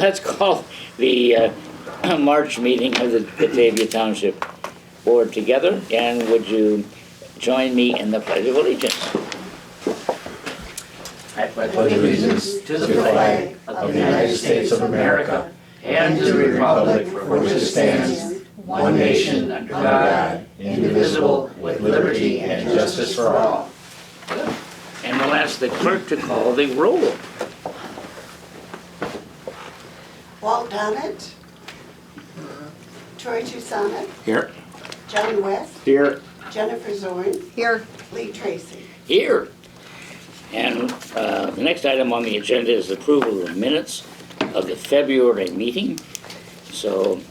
let's call the March meeting of the Batavia Township Board together, and would you join me in the Pledge of Allegiance? I pledge allegiance to the flag of the United States of America and to the republic for which it stands, one nation under God, indivisible, with liberty and justice for all. And we'll ask the clerk to call the roll. Walt Donnet. Troy Tucson. Here. John West. Here. Jennifer Zorn. Here. Lee Tracy. Here. And the next item on the agenda is approval of the minutes of the February meeting. So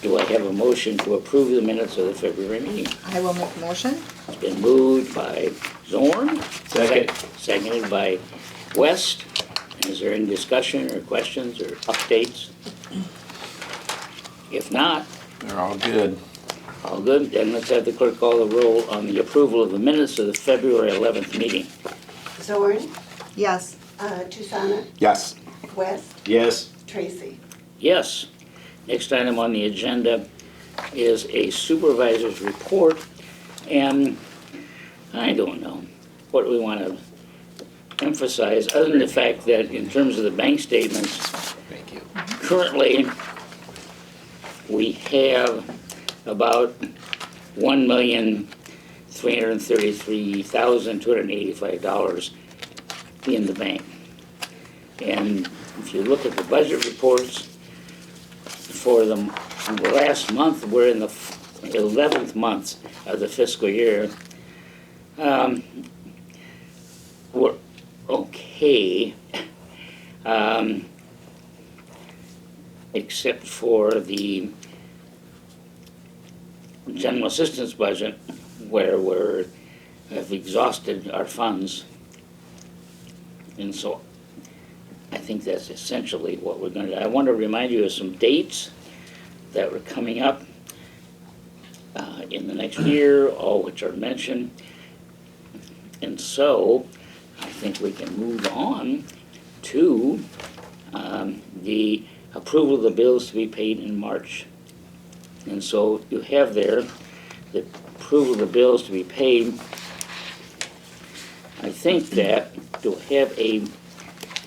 do I have a motion to approve the minutes of the February meeting? I will make a motion. It's been moved by Zorn. Second. Seconded by West. Is there any discussion or questions or updates? If not, They're all good. all good. Then let's have the clerk call the roll on the approval of the minutes of the February 11th meeting. Zorn. Yes. Tucson. Yes. West. Yes. Tracy. Yes. Next item on the agenda is a supervisor's report, and I don't know what we want to emphasize, other than the fact that in terms of the bank statements, Thank you. currently we have about $1,333,285 in the bank. And if you look at the budget reports for the last month, we're in the 11th month of the fiscal year. We're okay, except for the general assistance budget, where we have exhausted our funds. And so I think that's essentially what we're going to do. I want to remind you of some dates that were coming up in the next year, all which are mentioned. And so I think we can move on to the approval of the bills to be paid in March. And so you have there the approval of the bills to be paid. I think that to have a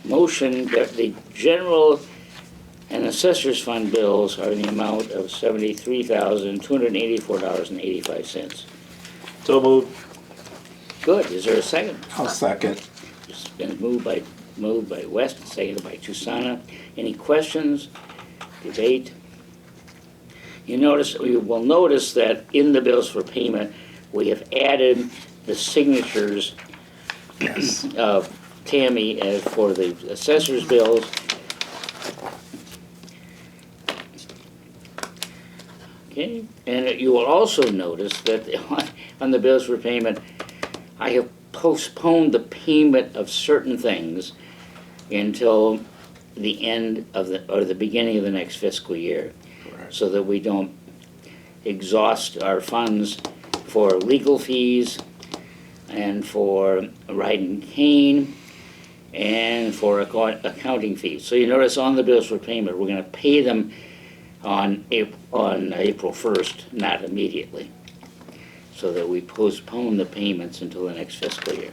motion that the general and assessors fund bills are in the amount of $73,284.85. So moved. Good. Is there a second? I'll second. It's been moved by West and seconded by Tucson. Any questions? Debate? You will notice that in the bills for payment, we have added the signatures Yes. of Tammy for the assessor's bills. Okay, and you will also notice that on the bills for payment, I have postponed the payment of certain things until the end of the beginning of the next fiscal year, Correct. so that we don't exhaust our funds for legal fees and for Ride and Cane and for accounting fees. So you notice on the bills for payment, we're going to pay them on April 1st, not immediately, so that we postpone the payments until the next fiscal year.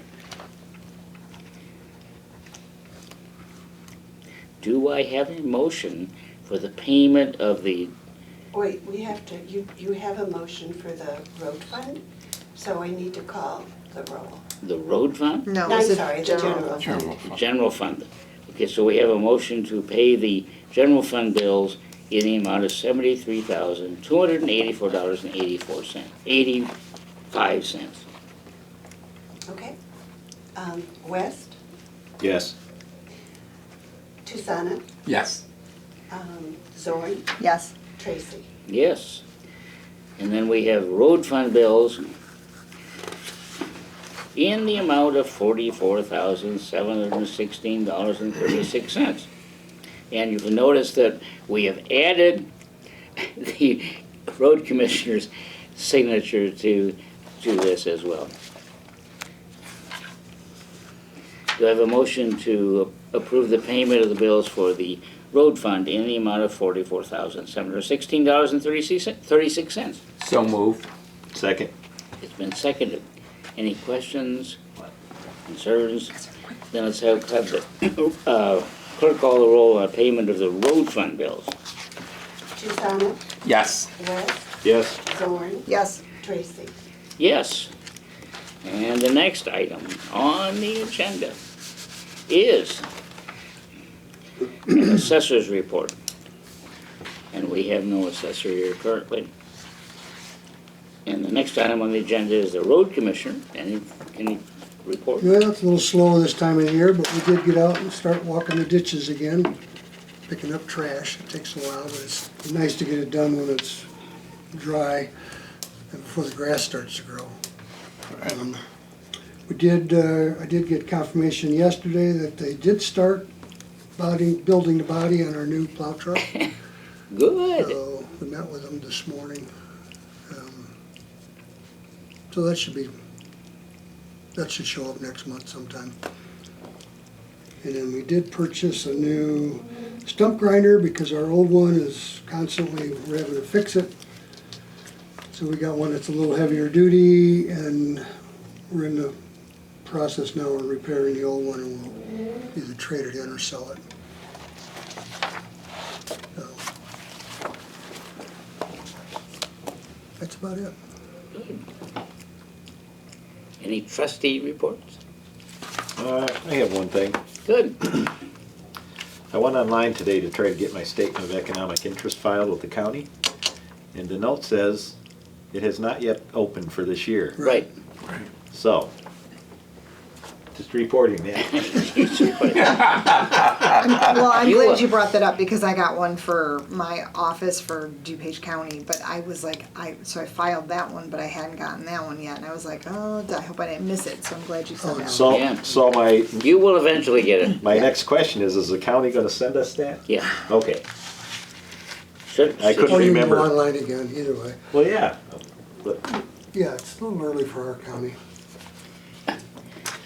Do I have a motion for the payment of the... Wait, we have to, you have a motion for the road fund, so I need to call the roll. The road fund? No, I'm it's a sorry, the general. general fund. General fund. Okay, so we have a motion to pay the general fund bills in the amount of $73,284.85. Okay. West. Yes. Tucson. Yes. Zorn. Yes. Tracy. Yes. And then we have road fund bills in the amount of $44,716.36. And you've noticed that we have added the road commissioner's signature to this as well. Do I have a motion to approve the payment of the bills for the road fund in the amount of $44,716.36. So moved. Second. It's been seconded. Any questions, concerns? Then let's have the clerk call the roll on payment of the road fund bills. Susanna, Yes. West, Yes. Zorn, Yes. Tracy. Yes. And the next item on the agenda is an assessor's report. And we have no assessor here currently. And the next item on the agenda is the road commissioner. Any report? Well, it's a little slow this time of year, but we did get out and start walking the ditches again, picking up trash. It takes a while, but it's nice to get it done when it's dry and before the grass starts to grow. I did get confirmation yesterday that they did start building the body on our new plow truck. Good. So we met with them this morning. So that should show up next month sometime. And then we did purchase a new stump grinder because our old one is constantly, we're having to fix it. So we got one that's a little heavier duty, and we're in the process now of repairing the old one, and we'll either trade it in or sell it. So, that's about it. Any trustee reports? I have one thing. Good. I went online today to try to get my statement of economic interest filed with the county, and the note says it has not yet opened for this year. Right. So, just reporting that. Well, I'm You glad look- you brought that up because I got one for my office for DuPage County, but I was like, so I filed that one, but I hadn't gotten that one yet, and I was like, oh, I hope I didn't miss it, so I'm glad you said that. So, Yeah. so my You will eventually get it. next question is the county gonna send us that? Yeah. Okay. Should, I couldn't Or you can go remember. online again, either way. Well, yeah. But, Yeah, it's a little early for our county.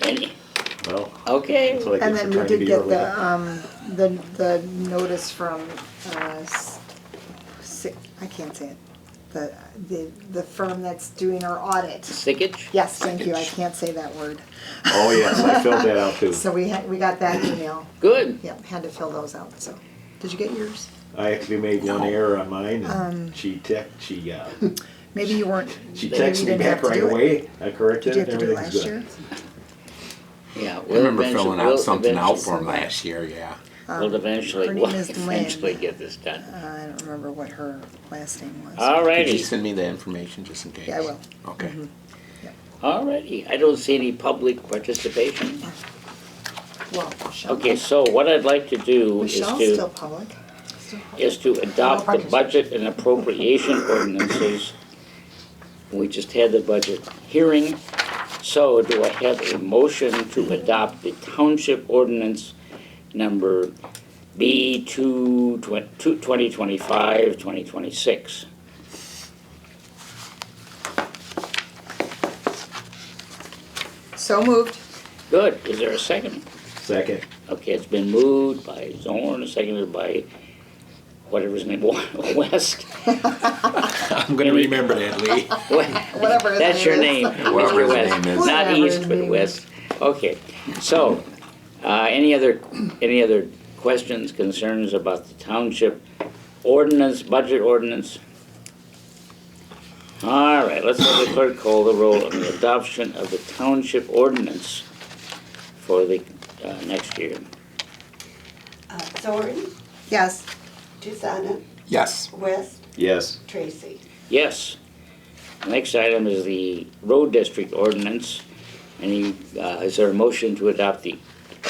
Any, well, okay. that's what I And get then for we trying to did be get early. the notice from, I can't say it, the firm that's doing our audit. Sickage? Yes, thank you, I can't say that word. Oh, yes, I filled that out too. So we got that email, Good. yep, had to fill those out, so. Did you get yours? I actually made one error on mine, and Maybe you weren't, she maybe you texted me didn't have back to right do it. away. I corrected Did you it, have to do it everything's last good. year? Yeah. I remember filling out something out for him last year, yeah. We'll eventually, her we'll name is Lynn. eventually get this done. I don't remember what her last name was. Could you Alrighty, send me the information just in case? Yeah, I will. Okay. alrighty. I don't see any public participation. Well, Michelle. Okay, so what I'd like to do Michelle's still public. is to adopt the budget and appropriation ordinances. We just had the budget hearing. So do I have a motion to adopt the township ordinance number B 2025-2026? So moved. Good, is there a second? Second. Okay, it's been moved by Zorn, seconded by whatever his name was, West. I'm gonna remember that, Lee. Whatever his That's your name name, is. Whatever Mr. his West. name is. Not Whatever east, his but name west. Okay, so, any other questions, concerns about the township ordinance, budget ordinance? All right, let's have the clerk call the roll on the adoption of the township ordinance for the next year. Zorn, Yes. Susanna, Yes. West, Yes. Tracy. Yes. The next item is the road district ordinance. Is there a motion to adopt the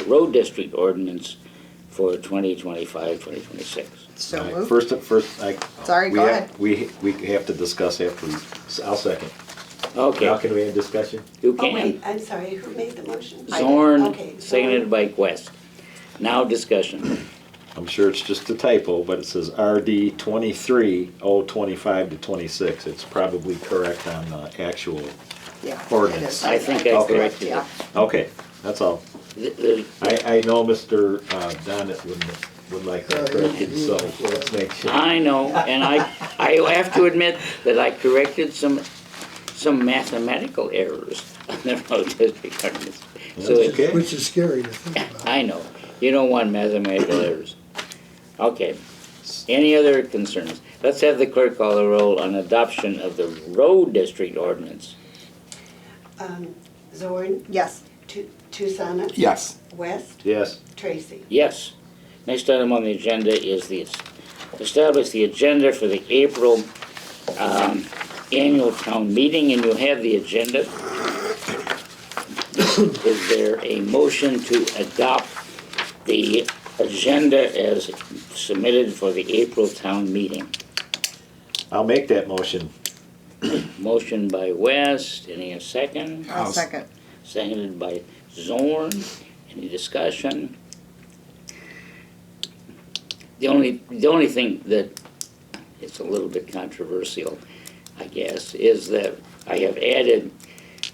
road district ordinance for 2025-2026? So All right, moved. First, Sorry, we go have- ahead. We have to discuss after, I'll second. Now Okay, can we have discussion? you Oh, can. wait, I'm sorry, who made the motion? Zorn, Okay, Zorn. seconded by Quest. Now discussion. I'm sure it's just a typo, but it says RD 23-025-26. It's probably correct on the actual. Yeah. Ordinance. it is. I think I Okay. corrected it. Yeah. Okay, that's all. I know Mr. Donnet, when would like that corrected, so let's make sure. I know, and I have to admit that I corrected some mathematical errors on the road district ordinance. So That's okay. Which is scary to think about. I know, you don't want mathematical errors. Okay, any other concerns? Let's have the clerk call the roll on adoption of the road district ordinance. Zorn, Yes. Tucson, Yes. West, Yes, Tracy. Yes. Next item on the agenda is the establish the agenda for the April annual town meeting, and you have the agenda. Is there a motion to adopt the agenda as submitted for the April town meeting? I'll make that motion. Motion by West, any a second? I'll second. Seconded by Zorn. Any discussion? The only thing that is a little bit controversial, I guess, is that I have added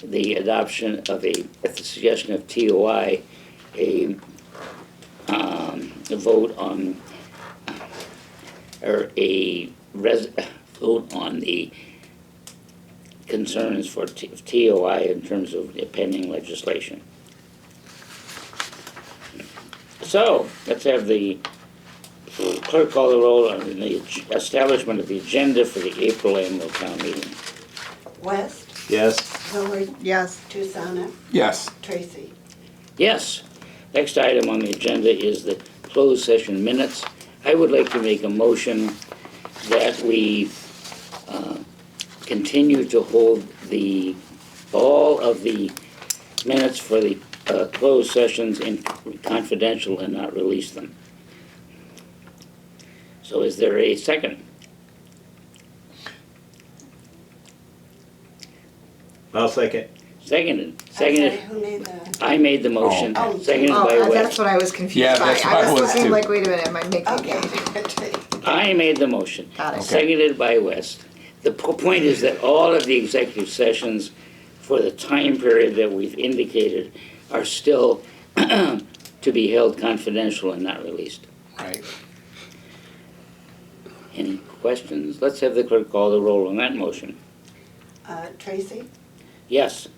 the adoption of at the suggestion of TOI, a vote on, or vote on the concerns for TOI in terms of pending legislation. So, let's have the clerk call the roll on the establishment of the agenda for the April annual town meeting. West, Yes, Zorn, Yes. Tucson, Yes. Tracy. Yes. Next item on the agenda is the closed session minutes. I would like to make a motion that we continue to hold all of the minutes for the closed sessions in confidential and not release them. So is there a second? I'll second. Seconded. I'm sorry, Seconded. who made the? I made the motion. Oh. Seconded Oh, by that's West. what I was confused Yeah, by. that's what I I was was looking too. like, wait a minute, am I making? Okay. I made the motion. Got it. Okay. Seconded by West. The point is that all of the executive sessions for the time period that we've indicated are still to be held confidential and not released. Right. Any questions? Let's have the clerk call the roll on that motion. Tracy, Yes.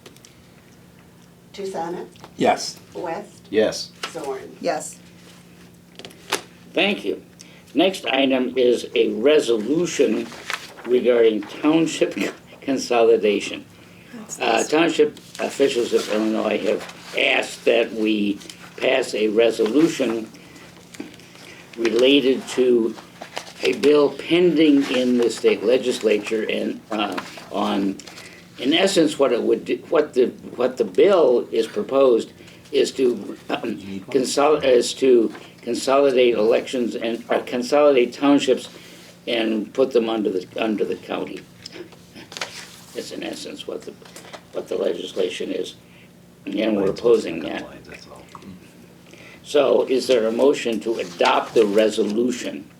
Tucson, Yes. West, Yes. Zorn. Yes. Thank you. Next item is a resolution regarding township consolidation. Township officials of Illinois have asked that we pass a resolution related to a bill pending in the state legislature and on, in essence, what the bill is proposed is to consolidate elections and consolidate townships and put them under the county. That's in essence what the legislation is, and we're opposing that. So, is there a motion to adopt the resolution?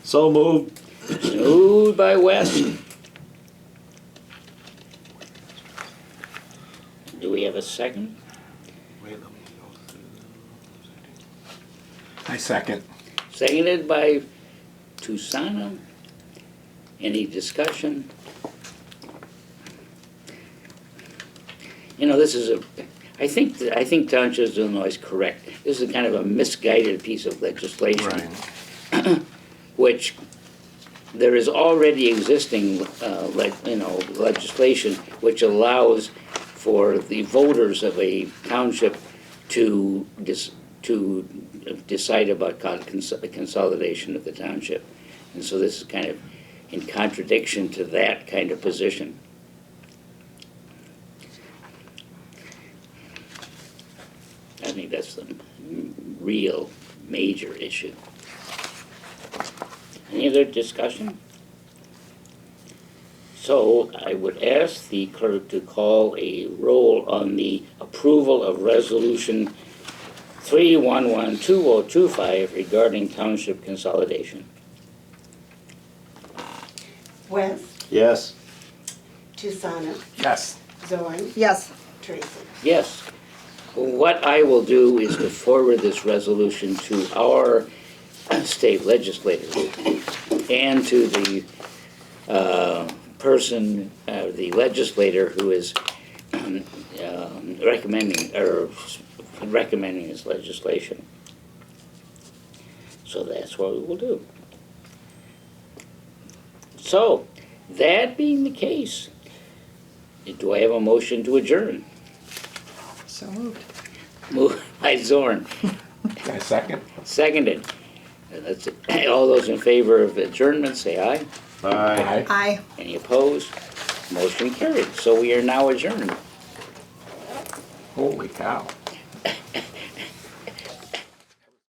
So moved. Moved by West. Do we have a second? I second. Seconded by Tucson. Any discussion? You know, this is I think Township of Illinois is correct. This is kind of a misguided piece of legislation. Which there is already existing, legislation which allows for the voters of a township to decide about consolidation of the township. And so this is kind of in contradiction to that kind of position. I think that's the real major issue. Any other discussion? So I would ask the clerk to call a roll on the approval of resolution 3112025 regarding township consolidation. West, Yes. Tucson, Yes. Zorn, Yes. Tracy. Yes. what I will do is to forward this resolution to our state legislators and to the person, the legislator who is recommending this legislation. So that's what we will do. So, that being the case, do I have a motion to adjourn? So moved. Moved by Zorn, A second? seconded. And that's it. All those in favor of adjournment, say aye. Aye. Aye. Any opposed? Motion carried. So we are now adjourned. Holy cow.